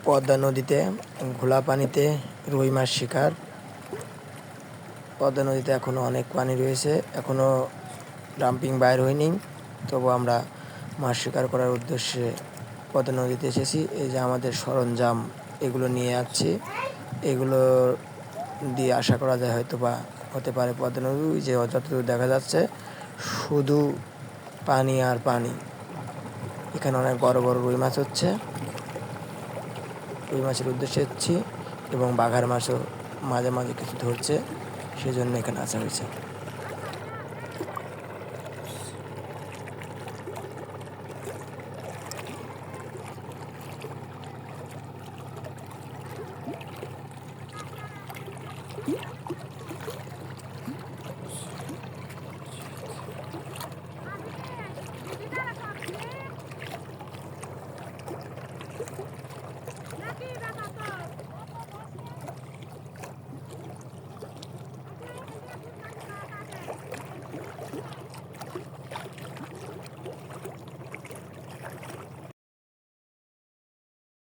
পদ্মা নদীতে ঘোলা পানিতে রুই মাছ শিকার। পদ্মা নদীতে এখনও অনেক পানি রয়েছে, এখনও ডাম্পিং বাইর হয়নি, তবু আমরা মাছ শিকার করার উদ্দেশ্যে পদ্মা নদীতে এসেছি। এই যে আমাদের সরঞ্জাম, এগুলো নিয়ে যাচ্ছি। এগুলো দিয়ে আশা করা যায় হয়তো বা হতে পারে পদ্মা নদী। যে যতদূর দেখা যাচ্ছে শুধু পানি আর পানি। এখানে অনেক বড় বড় রুই মাছ হচ্ছে, রুই মাছের উদ্দেশ্যে এসেছি, এবং বাঘার মাছও মাঝে মাঝে কিছু ধরছে, সেজন্য এখানে আসা হয়েছে।